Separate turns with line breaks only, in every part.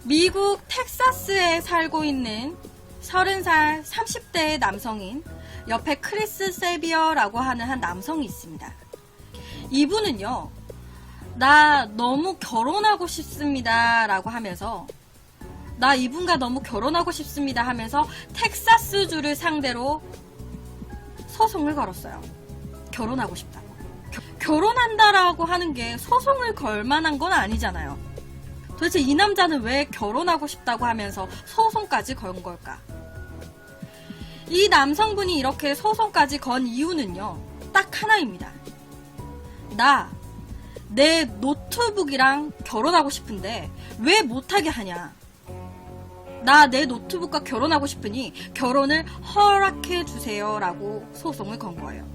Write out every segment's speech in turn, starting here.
미국 텍사스에 살고 있는 30살 30대의 남성인 옆에 크리스 세비어라고 하는 한 남성이 있습니다. 이분은요, 나 너무 결혼하고 싶습니다 라고 하면서, 나 이분과 너무 결혼하고 싶습니다 하면서 텍사스주를 상대로 소송을 걸었어요. 결혼하고 싶다고. 결혼한다라고 하는 게 소송을 걸 만한 건 아니잖아요. 도대체 이 남자는 왜 결혼하고 싶다고 하면서 소송까지 건 걸까? 이 남성분이 이렇게 소송까지 건 이유는요, 딱 하나입니다. 내 노트북이랑 결혼하고 싶은데 왜 못하게 하냐? 나 내 노트북과 결혼하고 싶으니 결혼을 허락해 주세요 라고 소송을 건 거예요.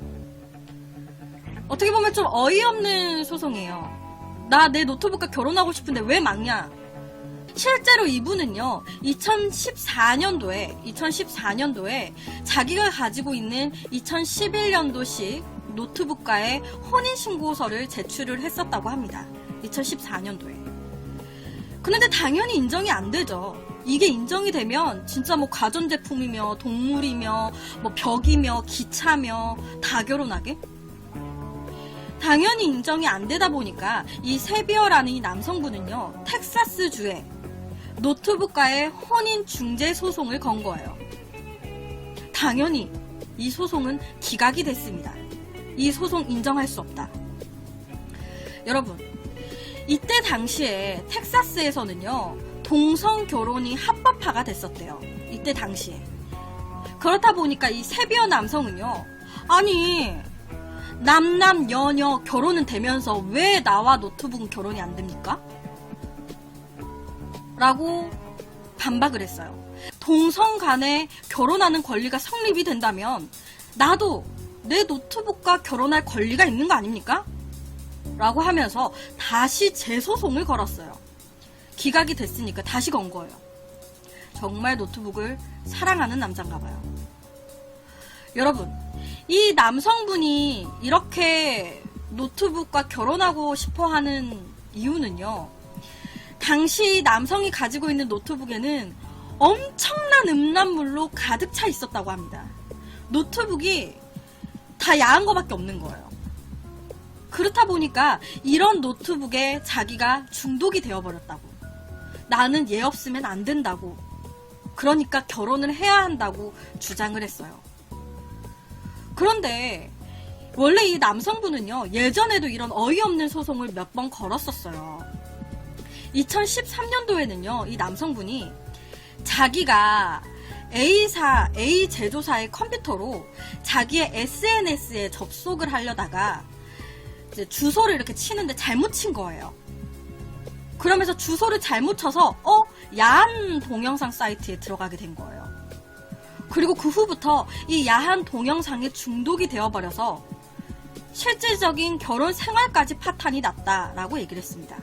어떻게 보면 좀 어이없는 소송이에요. 나 내 노트북과 결혼하고 싶은데 왜 막냐? 실제로 이분은요, 2014년도에 자기가 가지고 있는 2011년도식 노트북과의 혼인신고서를 제출을 했었다고 합니다. 2014년도에. 그런데 당연히 인정이 안 되죠. 이게 인정이 되면 진짜 뭐 가전제품이며 동물이며 뭐 벽이며 기차며 다 결혼하게? 당연히 인정이 안 되다 보니까 이 세비어라는 이 남성분은요, 텍사스주에 노트북과의 혼인 중재 소송을 건 거예요. 당연히 이 소송은 기각이 됐습니다. 이 소송 인정할 수 없다. 여러분, 이때 당시에 텍사스에서는요, 동성 결혼이 합법화가 됐었대요. 이때 당시에. 그렇다 보니까 이 세비어 남성은요, 아니 남남 여녀 결혼은 되면서 왜 나와 노트북은 결혼이 안 됩니까? 라고 반박을 했어요. 동성 간에 결혼하는 권리가 성립이 된다면 나도 내 노트북과 결혼할 권리가 있는 거 아닙니까? 라고 하면서 다시 재소송을 걸었어요. 기각이 됐으니까 다시 건 거예요. 정말 노트북을 사랑하는 남잔가 봐요. 여러분, 이 남성분이 이렇게 노트북과 결혼하고 싶어 하는 이유는요, 당시 남성이 가지고 있는 노트북에는 엄청난 음란물로 가득 차 있었다고 합니다. 노트북이 다 야한 거밖에 없는 거예요. 그렇다 보니까 이런 노트북에 자기가 중독이 되어버렸다고. 나는 얘 없으면 안 된다고. 그러니까 결혼을 해야 한다고 주장을 했어요. 그런데 원래 이 남성분은요, 예전에도 이런 어이없는 소송을 몇 번 걸었었어요. 2013년도에는요, 이 남성분이 자기가 A 제조사의 컴퓨터로 자기의 SNS에 접속을 하려다가 이제 주소를 이렇게 치는데 잘못 친 거예요. 그러면서 주소를 잘못 쳐서 야한 동영상 사이트에 들어가게 된 거예요. 그리고 그 후부터 이 야한 동영상에 중독이 되어버려서 실질적인 결혼 생활까지 파탄이 났다라고 얘기를 했습니다.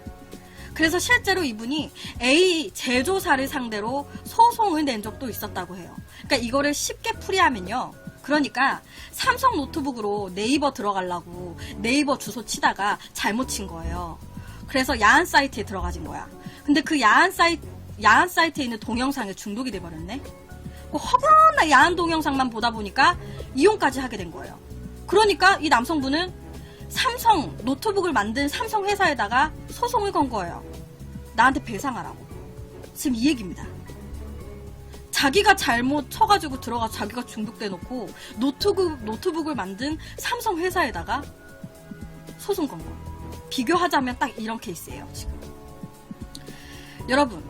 그래서 실제로 이분이 A 제조사를 상대로 소송을 낸 적도 있었다고 해요. 그러니까 이거를 쉽게 풀이하면요, 그러니까 삼성 노트북으로 네이버 들어가려고 네이버 주소 치다가 잘못 친 거예요. 그래서 야한 사이트에 들어가진 거야. 근데 그 야한 사이트에 있는 동영상에 중독이 돼버렸네. 허구나 야한 동영상만 보다 보니까 이용까지 하게 된 거예요. 그러니까 이 남성분은 삼성 노트북을 만든 삼성 회사에다가 소송을 건 거예요. 나한테 배상하라고. 지금 이 얘기입니다. 자기가 잘못 쳐가지고 들어가 자기가 중독돼 놓고 노트북을 만든 삼성 회사에다가 소송 건 거. 비교하자면 딱 이런 케이스예요, 지금. 여러분,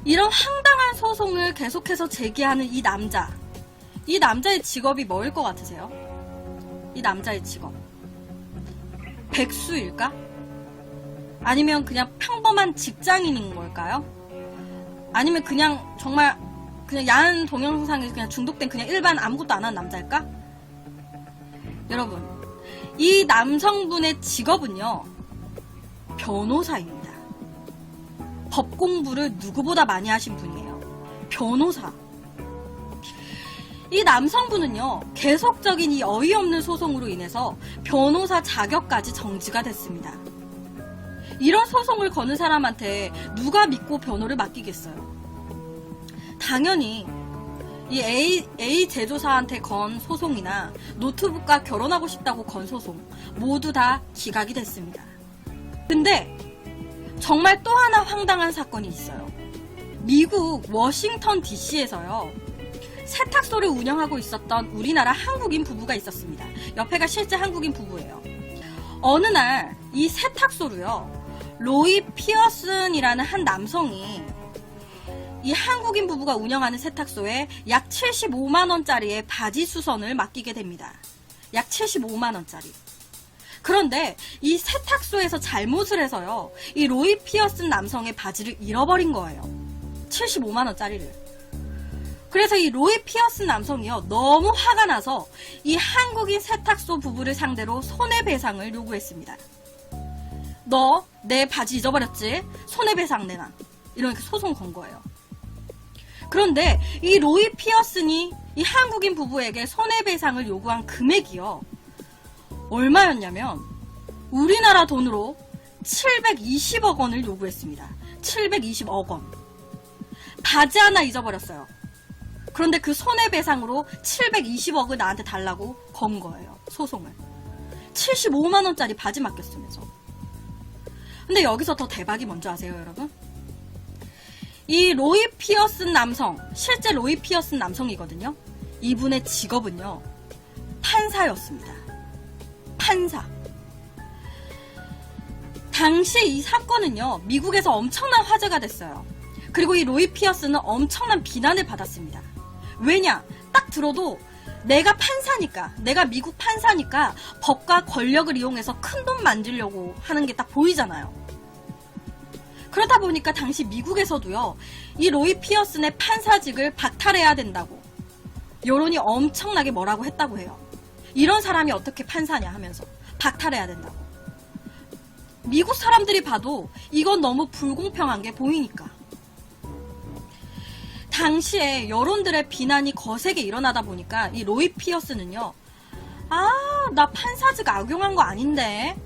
이런 황당한 소송을 계속해서 제기하는 이 남자의 직업이 뭐일 것 같으세요? 이 남자의 직업. 백수일까? 아니면 그냥 평범한 직장인인 걸까요? 아니면 그냥 정말 그냥 야한 동영상에 그냥 중독된 그냥 일반 아무것도 안 하는 남자일까? 여러분, 이 남성분의 직업은요, 변호사입니다. 법 공부를 누구보다 많이 하신 분이에요. 변호사. 이 남성분은요, 계속적인 이 어이없는 소송으로 인해서 변호사 자격까지 정지가 됐습니다. 이런 소송을 거는 사람한테 누가 믿고 변호를 맡기겠어요? 당연히 이 A 제조사한테 건 소송이나 노트북과 결혼하고 싶다고 건 소송 모두 다 기각이 됐습니다. 근데 정말 또 하나 황당한 사건이 있어요. 미국 워싱턴 DC에서요. 세탁소를 운영하고 있었던 우리나라 한국인 부부가 있었습니다. 옆에가 실제 한국인 부부예요. 어느 날 이 세탁소로요. 로이 피어슨이라는 한 남성이 이 한국인 부부가 운영하는 세탁소에 약 75만원짜리의 바지 수선을 맡기게 됩니다. 약 75만원짜리. 그런데 이 세탁소에서 잘못을 해서요. 이 로이 피어슨 남성의 바지를 잃어버린 거예요. 75만원짜리를. 그래서 이 로이 피어슨 남성이요. 너무 화가 나서 이 한국인 세탁소 부부를 상대로 손해배상을 요구했습니다. 너 내 바지 잊어버렸지? 손해배상 내놔. 이렇게 소송 건 거예요. 그런데 이 로이 피어슨이 이 한국인 부부에게 손해배상을 요구한 금액이요. 얼마였냐면 우리나라 돈으로 720억 원을 요구했습니다. 720억 원. 바지 하나 잊어버렸어요. 그런데 그 손해배상으로 720억을 나한테 달라고 건 거예요. 소송을. 75만원짜리 바지 맡겼으면서. 근데 여기서 더 대박이 뭔지 아세요, 여러분? 이 로이 피어슨 남성, 실제 로이 피어슨 남성이거든요. 이분의 직업은요, 판사였습니다. 판사. 당시 이 사건은요, 미국에서 엄청난 화제가 됐어요. 그리고 이 로이 피어슨은 엄청난 비난을 받았습니다. 왜냐? 딱 들어도 내가 판사니까, 내가 미국 판사니까 법과 권력을 이용해서 큰돈 만들려고 하는 게 딱 보이잖아요. 그러다 보니까 당시 미국에서도요, 이 로이 피어슨의 판사직을 박탈해야 된다고 여론이 엄청나게 뭐라고 했다고 해요. 이런 사람이 어떻게 판사냐 하면서 박탈해야 된다고. 미국 사람들이 봐도 이건 너무 불공평한 게 보이니까. 당시에 여론들의 비난이 거세게 일어나다 보니까 이 로이 피어슨은요, 나 판사직 악용한 거 아닌데,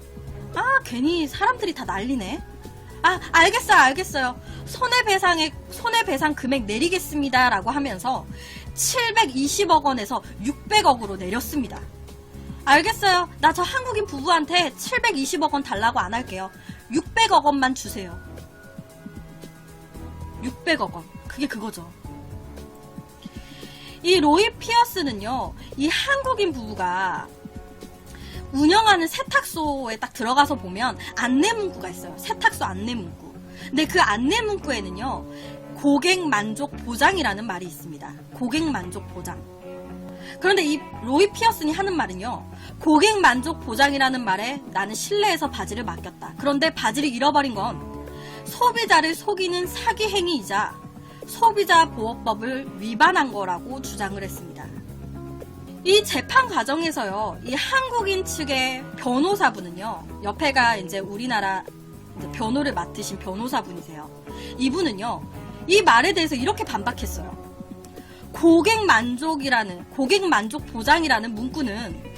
괜히 사람들이 다 난리네. 알겠어요. 손해배상 금액 내리겠습니다. 라고 하면서 720억 원에서 600억으로 내렸습니다. 알겠어요. 나 저 한국인 부부한테 720억 원 달라고 안 할게요. 600억 원만 주세요. 600억 원. 그게 그거죠. 이 로이 피어슨은요, 이 한국인 부부가 운영하는 세탁소에 딱 들어가서 보면 안내 문구가 있어요. 세탁소 안내 문구. 근데 그 안내 문구에는요, 고객 만족 보장이라는 말이 있습니다. 고객 만족 보장. 그런데 이 로이 피어슨이 하는 말은요, 고객 만족 보장이라는 말에 나는 실내에서 바지를 맡겼다. 그런데 바지를 잃어버린 건 소비자를 속이는 사기 행위이자 소비자 보호법을 위반한 거라고 주장을 했습니다. 이 재판 과정에서요, 이 한국인 측의 변호사분은요, 옆에가 이제 우리나라 변호를 맡으신 변호사분이세요. 이분은요, 이 말에 대해서 이렇게 반박했어요. 고객 만족 보장이라는 문구는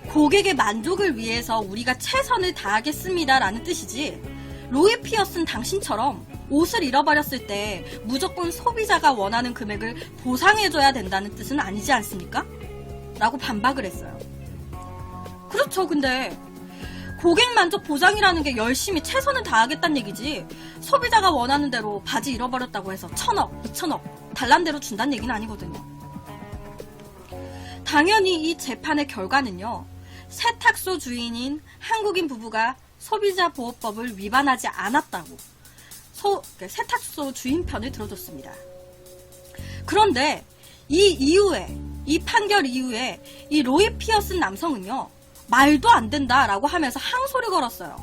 고객의 만족을 위해서 우리가 최선을 다하겠습니다 라는 뜻이지, 로이 피어슨 당신처럼 옷을 잃어버렸을 때 무조건 소비자가 원하는 금액을 보상해줘야 된다는 뜻은 아니지 않습니까? 라고 반박을 했어요. 그렇죠. 근데 고객 만족 보장이라는 게 열심히 최선을 다하겠다는 얘기지, 소비자가 원하는 대로 바지 잃어버렸다고 해서 1,000억, 2,000억 달란 대로 준다는 얘기는 아니거든요. 당연히 이 재판의 결과는요, 세탁소 주인인 한국인 부부가 소비자 보호법을 위반하지 않았다고 세탁소 주인 편을 들어줬습니다. 그런데 이 판결 이후에 이 로이 피어슨 남성은요, 말도 안 된다라고 하면서 항소를 걸었어요.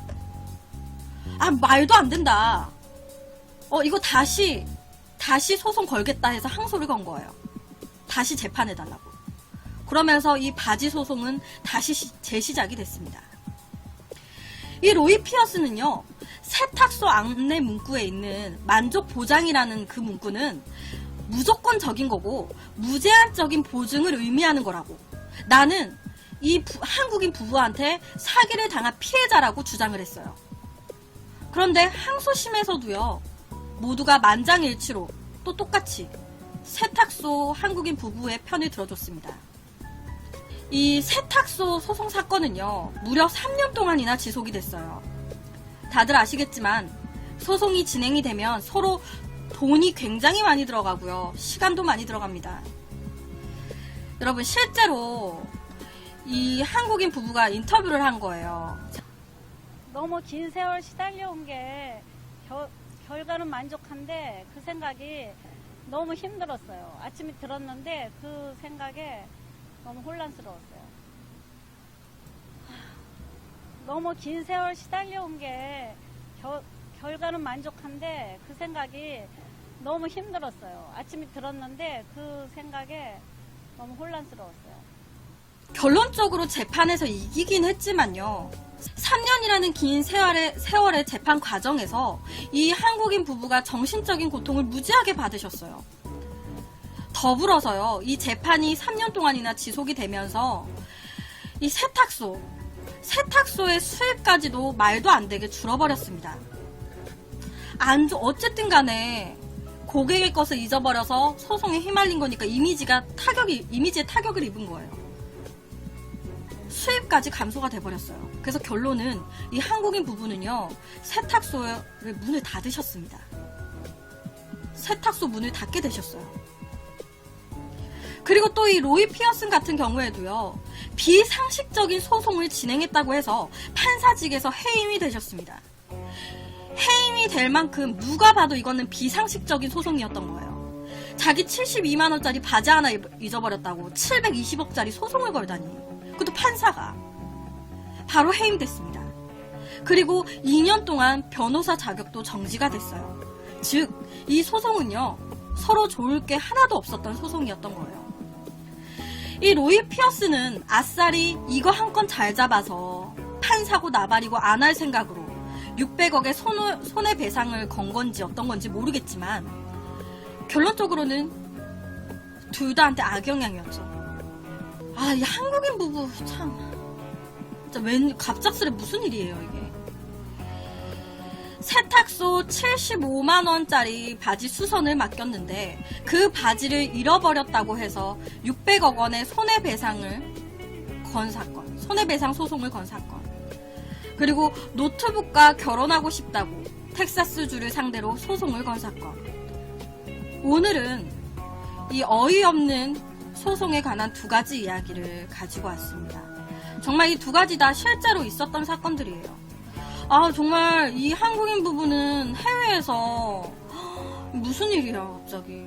말도 안 된다. 이거 다시 소송 걸겠다 해서 항소를 건 거예요. 다시 재판해달라고. 그러면서 이 바지 소송은 다시 재시작이 됐습니다. 이 로이 피어슨은요, 세탁소 안내 문구에 있는 만족 보장이라는 그 문구는 무조건적인 거고 무제한적인 보증을 의미하는 거라고, 나는 이 한국인 부부한테 사기를 당한 피해자라고 주장을 했어요. 그런데 항소심에서도요, 모두가 만장일치로 또 똑같이 세탁소 한국인 부부의 편을 들어줬습니다. 이 세탁소 소송 사건은요, 무려 3년 동안이나 지속이 됐어요. 다들 아시겠지만 소송이 진행이 되면 서로 돈이 굉장히 많이 들어가고요, 시간도 많이 들어갑니다. 여러분, 실제로 이 한국인 부부가 인터뷰를 한 거예요.
너무 긴 세월 시달려온 게 결과는 만족한데 그 생각이 너무 힘들었어요. 아침에 들었는데 그 생각에 너무 혼란스러웠어요. 너무 긴 세월 시달려온 게 결과는 만족한데 그 생각이 너무 힘들었어요. 아침에 들었는데 그 생각에 너무 혼란스러웠어요.
결론적으로 재판에서 이기긴 했지만요, 3년이라는 긴 세월의 재판 과정에서 이 한국인 부부가 정신적인 고통을 무지하게 받으셨어요. 더불어서요, 이 재판이 3년 동안이나 지속이 되면서 이 세탁소의 수입까지도 말도 안 되게 줄어버렸습니다. 어쨌든 간에 고객의 것을 잊어버려서 소송에 휘말린 거니까 이미지에 타격을 입은 거예요. 수입까지 감소가 돼버렸어요. 그래서 결론은 이 한국인 부부는요, 세탁소의 문을 닫으셨습니다. 세탁소 문을 닫게 되셨어요. 그리고 또 이 로이 피어슨 같은 경우에도요, 비상식적인 소송을 진행했다고 해서 판사직에서 해임이 되셨습니다. 해임이 될 만큼 누가 봐도 이거는 비상식적인 소송이었던 거예요. 자기 72만원짜리 바지 하나 잊어버렸다고 720억짜리 소송을 걸다니. 그것도 판사가. 바로 해임됐습니다. 그리고 2년 동안 변호사 자격도 정지가 됐어요. 즉, 이 소송은요, 서로 좋을 게 하나도 없었던 소송이었던 거예요. 이 로이 피어스는 아싸리 이거 한 건 잘 잡아서 판사고 나발이고 안 할 생각으로 600억의 손해배상을 건 건지 어떤 건지 모르겠지만 결론적으로는 둘 다한테 악영향이었죠. 아, 이 한국인 부부 참 진짜 갑작스레 무슨 일이에요 이게. 세탁소 75만원짜리 바지 수선을 맡겼는데 그 바지를 잃어버렸다고 해서 600억 원의 손해배상 소송을 건 사건. 그리고 노트북과 결혼하고 싶다고 텍사스주를 상대로 소송을 건 사건. 오늘은 이 어이없는 소송에 관한 두 가지 이야기를 가지고 왔습니다. 정말 이 두 가지 다 실제로 있었던 사건들이에요. 아, 정말 이 한국인 부부는 해외에서 무슨 일이야 갑자기.